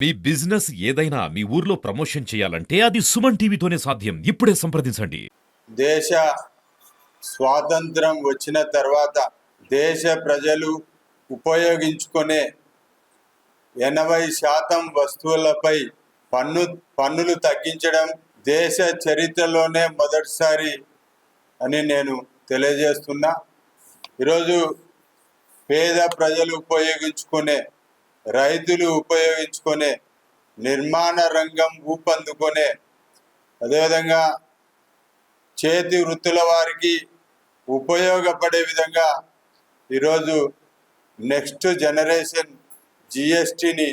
మీ business ఏదైనా మీ ఊర్లో promotion చేయాలంటే అది సుమన్ టీవీతోనే సాధ్యం. ఇప్పుడే సంప్రదించండి. దేశ స్వాతంత్రం వచ్చిన తర్వాత దేశ ప్రజలు ఉపయోగించుకునే 80% వస్తువులపై పన్నులు తగ్గించడం దేశ చరిత్రలోనే మొదటిసారి అని నేను తెలియజేస్తున్నా. ఈరోజు పేద ప్రజలు ఉపయోగించుకునే, రైతులు ఉపయోగించుకునే, నిర్మాణ రంగం ఊపందుకునే, అదేవిధంగా చేతి వృత్తుల వారికి ఉపయోగపడే విధంగా ఈరోజు నెక్స్ట్ జనరేషన్ జిఎస్టిని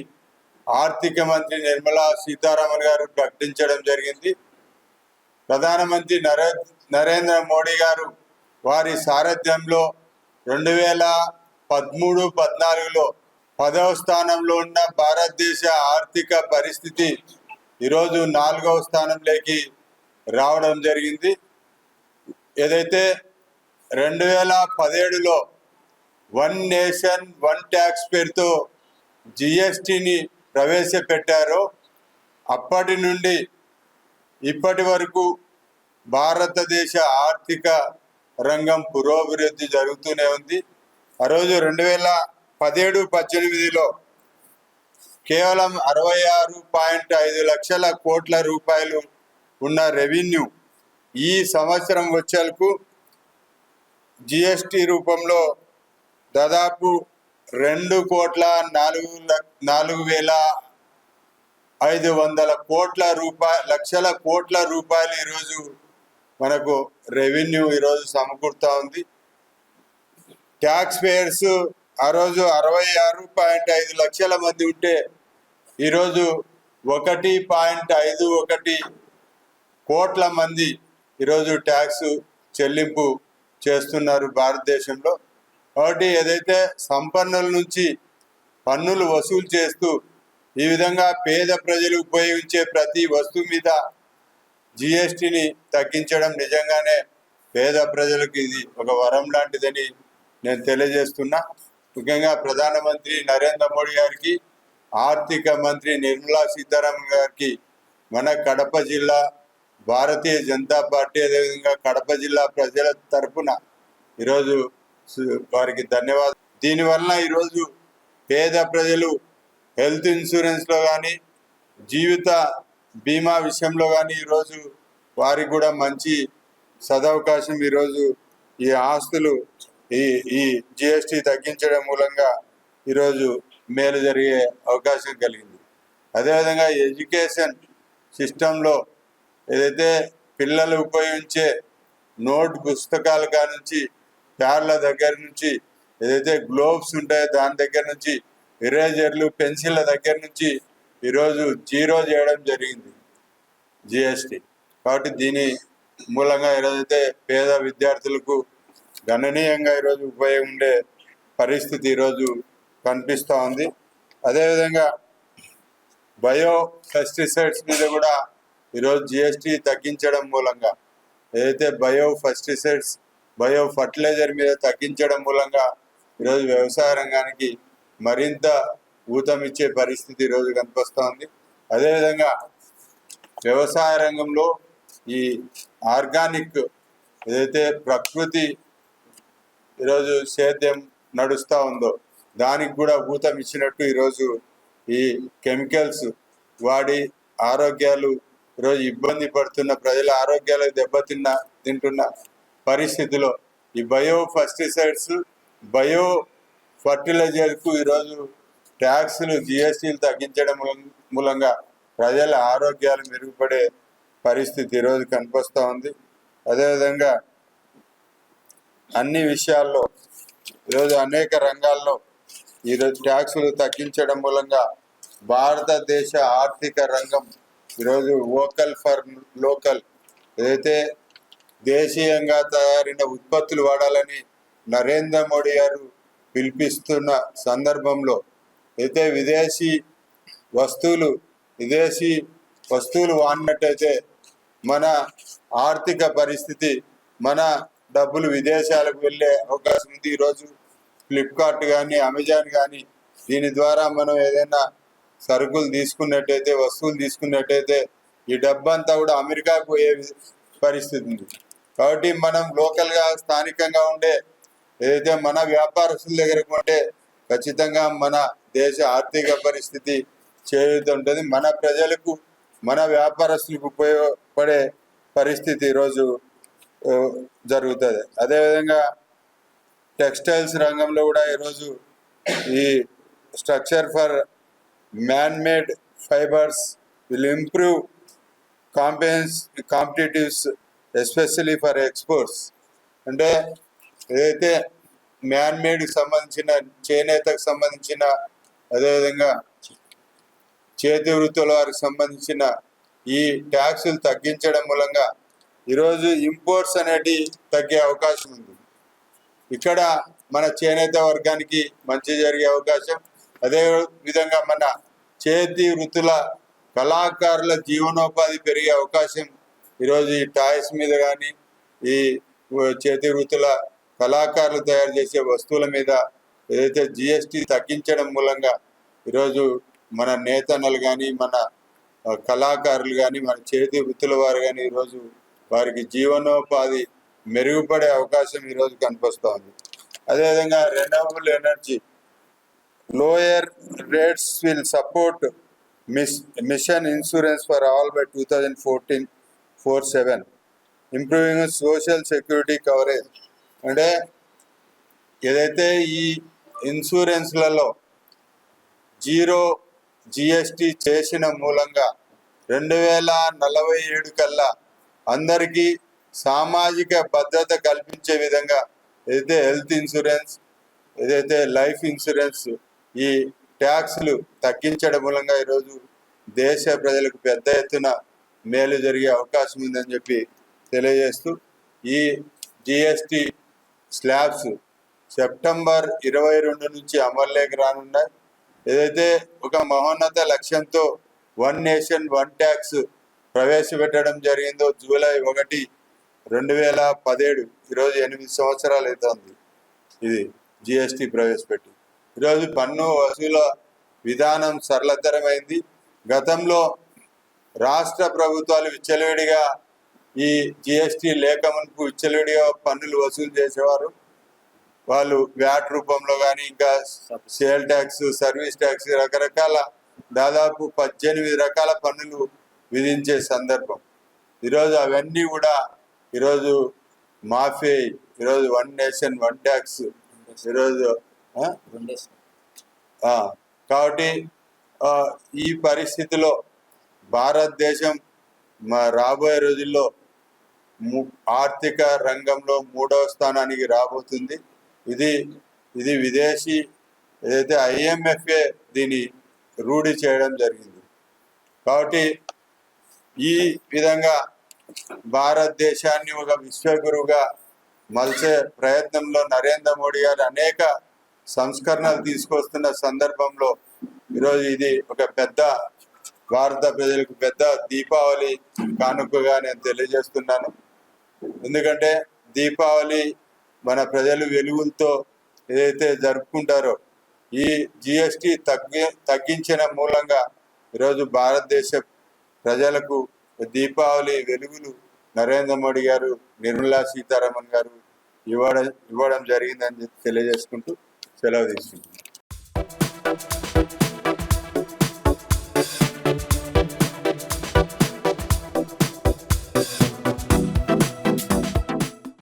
ఆర్థిక మంత్రి నిర్మలా సీతారామన్ గారు ప్రకటించడం జరిగింది. ప్రధానమంత్రి నరేంద్ర మోడీ గారు వారి సారథ్యంలో 2013-14లో 10వ స్థానంలో ఉన్న భారతదేశ ఆర్థిక పరిస్థితి ఈరోజు 4వ స్థానంలోకి రావడం జరిగింది. ఏదైతే 2017లో వన్ నేషన్ వన్ ట్యాక్స్ పేరుతో జిఎస్టిని ప్రవేశపెట్టారో అప్పటి నుండి ఇప్పటి వరకు భారతదేశ ఆర్థిక రంగం పురోభివృద్ధి జరుగుతూనే ఉంది. ఆ రోజు 2017-18లో కేవలం 66.5 లక్షల కోట్ల రూపాయలు ఉన్న రెవెన్యూ ఈ సంవత్సరం వచ్చేలకు జిఎస్టి రూపంలో దాదాపు 2,04,500 లక్షల కోట్ల రూపాయలు ఈరోజు మనకు రెవెన్యూ ఈరోజు సమకూరుతా ఉంది. ట్యాక్స్ పేయర్స్ ఆ రోజు 66.5 లక్షల మంది ఉంటే ఈరోజు 1.51 కోట్ల మంది ఈరోజు ట్యాక్స్ చెల్లింపు చేస్తున్నారు భారతదేశంలో. కాబట్టి ఏదైతే సంపన్నుల నుంచి పన్నులు వసూలు చేస్తూ ఈ విధంగా పేద ప్రజలు ఉపయోగించే ప్రతి వస్తువు మీద జిఎస్టిని తగ్గించడం నిజంగానే పేద ప్రజలకు ఇది ఒక వరం లాంటిదని నేను తెలియజేస్తున్నా. ముఖ్యంగా ప్రధానమంత్రి నరేంద్ర మోడీ గారికి, ఆర్థిక మంత్రి నిర్మలా సీతారామన్ గారికి మన కడప జిల్లా భారతీయ జనతా పార్టీ అదేవిధంగా కడప జిల్లా ప్రజల తరఫున ఈరోజు వారికి ధన్యవాదాలు. దీనివల్ల ఈరోజు పేద ప్రజలు హెల్త్ ఇన్సూరెన్స్లో కానీ జీవిత బీమా విషయంలో కానీ ఈరోజు వారికి కూడా మంచి సదవకాశం ఈరోజు ఈ ఆస్తులు ఈ జిఎస్టి తగ్గించడం మూలంగా ఈరోజు మేలు జరిగే అవకాశం కలిగింది. అదేవిధంగా ఎడ్యుకేషన్ సిస్టంలో ఏదైతే పిల్లలు ఉపయోగించే నోట్ పుస్తకాల నుంచి ప్యాడ్ల దగ్గర నుంచి ఏదైతే గ్లోవ్స్ ఉంటాయో దాని దగ్గర నుంచి ఇరేజర్లు పెన్సిళ్ళ దగ్గర నుంచి ఈరోజు జీరో చేయడం జరిగింది జిఎస్టి. కాబట్టి దీని మూలంగా ఈరోజైతే పేద విద్యార్థులకు గణనీయంగా ఈరోజు ఉపయోగం ఉండే పరిస్థితి ఈరోజు కనిపిస్తూ ఉంది. అదేవిధంగా బయో పెస్టిసైడ్స్ మీద కూడా ఈరోజు జిఎస్టి తగ్గించడం మూలంగా ఏదైతే బయో పెస్టిసైడ్స్ బయో ఫర్టిలైజర్ మీద తగ్గించడం మూలంగా ఈరోజు వ్యవసాయ రంగానికి మరింత ఊతమిచ్చే పరిస్థితి ఈరోజు కనిపిస్తూ ఉంది. అదేవిధంగా వ్యవసాయ రంగంలో ఈ ఆర్గానిక్ ఏదైతే ప్రకృతి ఈరోజు సేద్యం నడుస్తూ ఉందో దానికి కూడా ఊతం ఇచ్చినట్టు ఈరోజు ఈ కెమికల్స్ వాడి ఆరోగ్యాలు ఈరోజు ఇబ్బంది పడుతున్న ప్రజల ఆరోగ్యాలు తింటున్న పరిస్థితిలో ఈ బయో పెస్టిసైడ్స్ బయో ఫర్టిలైజర్కు ఈరోజు ట్యాక్స్లు జిఎస్టీలు తగ్గించడం మూలంగా ప్రజల ఆరోగ్యాలు మెరుగుపడే పరిస్థితి ఈరోజు కనిపిస్తూ ఉంది. అదేవిధంగా అన్ని విషయాల్లో ఈరోజు అనేక రంగాల్లో ఈరోజు ట్యాక్సులు తగ్గించడం మూలంగా భారతదేశ ఆర్థిక రంగం ఈరోజు వోకల్ ఫర్ లోకల్ ఏదైతే దేశీయంగా తయారైన ఉత్పత్తులు వాడాలని నరేంద్ర మోడీ గారు పిలిపిస్తున్న సందర్భంలో అయితే విదేశీ వస్తువులు వాడినట్టయితే మన ఆర్థిక పరిస్థితి మన డబ్బులు విదేశాలకు వెళ్ళే అవకాశం ఉంది. ఈరోజు ఫ్లిప్కార్ట్ కానీ అమెజాన్ కానీ దీని ద్వారా మనం ఏదైనా సరుకులు తీసుకున్నట్టయితే, వస్తువులు తీసుకున్నట్టయితే ఈ డబ్బంతా కూడా అమెరికాకు పోయే పరిస్థితి ఉంది. కాబట్టి మనం లోకల్గా స్థానికంగా ఉండే ఏదైతే మన వ్యాపారస్తుల దగ్గరకు ఉంటే ఖచ్చితంగా మన దేశ ఆర్థిక పరిస్థితి చేయుతుంటుంది. మన ప్రజలకు, మన వ్యాపారస్తులకు ఉపయోగపడే పరిస్థితి ఈరోజు జరుగుతుంది. అదేవిధంగా టెక్స్టైల్స్ రంగంలో కూడా ఈరోజు ఈ structure for man made fibres will improve competitives especially for exports. అంటే ఏదైతే మ్యాన్ మేడ్కి సంబంధించిన, చేనేతకు సంబంధించిన, అదేవిధంగా చేతి వృత్తుల వారికి సంబంధించిన ఈ ట్యాక్సులు తగ్గించడం మూలంగా ఈరోజు ఇంపోర్ట్స్ అనేటి తగ్గే అవకాశం ఉంది. ఇక్కడ మన చేనేత వర్గానికి మంచి జరిగే అవకాశం, అదే విధంగా మన చేతి వృత్తుల కళాకారుల జీవనోపాధి పెరిగే అవకాశం ఈరోజు ఈ టాయ్స్ మీద కానీ, ఈ చేతి వృత్తుల కళాకారులు తయారు చేసే వస్తువుల మీద ఏదైతే జిఎస్టీ తగ్గించడం మూలంగా ఈరోజు మన నేతన్నలు కానీ, మన కళాకారులు కానీ, మన చేతి వృత్తుల వారు కానీ ఈరోజు వారికి జీవనోపాధి మెరుగుపడే అవకాశం ఈరోజు కనిపిస్తోంది. అదేవిధంగా renewable energy lower rates will support mission insurance for all by 2014-47 improving social security coverage. అంటే ఏదైతే ఈ ఇన్సూరెన్స్లలో జీరో జిఎస్టి చేసిన మూలంగా 2047 కల్లా అందరికీ సామాజిక భద్రత కల్పించే విధంగా ఏదైతే హెల్త్ ఇన్సూరెన్స్, ఏదైతే లైఫ్ ఇన్సూరెన్స్, ఈ ట్యాక్స్లు తగ్గించడం మూలంగా ఈరోజు దేశ ప్రజలకు పెద్ద ఎత్తున మేలు జరిగే అవకాశం ఉందని చెప్పి తెలియజేస్తూ, ఈ జిఎస్టి స్లాబ్స్ సెప్టెంబర్ 22 నుంచి అమల్లోకి రానున్నాయి. ఏదైతే ఒక మహోన్నత లక్ష్యంతో వన్ నేషన్ వన్ ట్యాక్స్ ప్రవేశపెట్టడం జరిగిందో జూలై 1, 2017, ఈరోజు 8 సంవత్సరాలు అవుతుంది ఇది జిఎస్టి ప్రవేశపెట్టి. ఈరోజు పన్ను వసూల విధానం సరళతరమైంది. గతంలో రాష్ట్ర ప్రభుత్వాలు విచ్చలవిడిగా ఈ జిఎస్టి లేకమునుపు విచ్చలవిడిగా పన్నులు వసూలు చేసేవారు. వాళ్ళు వ్యాట్ రూపంలో కానీ, ఇంకా సేల్ ట్యాక్స్, సర్వీస్ ట్యాక్స్, రకరకాల దాదాపు 18 రకాల పన్నులు విధించే సందర్భం. ఈరోజు అవన్నీ కూడా ఈరోజు మాఫీ, ఈరోజు వన్ నేషన్ వన్ ట్యాక్స్ ఈరోజు కాబట్టి ఈ పరిస్థితిలో భారతదేశం రాబోయే రోజుల్లో ఆర్థిక రంగంలో 3వ స్థానానికి రాబోతుంది. ఇది విదేశీ ఏదైతే IMFA దీన్ని రూఢి చేయడం జరిగింది. కాబట్టి ఈ విధంగా భారతదేశాన్ని ఒక విశ్వగురువుగా మలిచే ప్రయత్నంలో నరేంద్ర మోడీ గారు అనేక సంస్కరణలు తీసుకొస్తున్న సందర్భంలో ఈరోజు ఇది ఒక పెద్ద భారత ప్రజలకు పెద్ద దీపావళి కానుకగా నేను తెలియజేస్తున్నాను. ఎందుకంటే దీపావళి మన ప్రజలు వెలుగులతో ఏదైతే జరుపుకుంటారో, ఈ జిఎస్టి తగ్గించిన మూలంగా ఈరోజు భారతదేశ ప్రజలకు దీపావళి వెలుగులు నరేంద్ర మోడీ గారు, నిర్మలా సీతారామన్ గారు ఇవ్వడం జరిగిందని తెలియజేసుకుంటూ సెలవు తీసుకుంటున్నాను.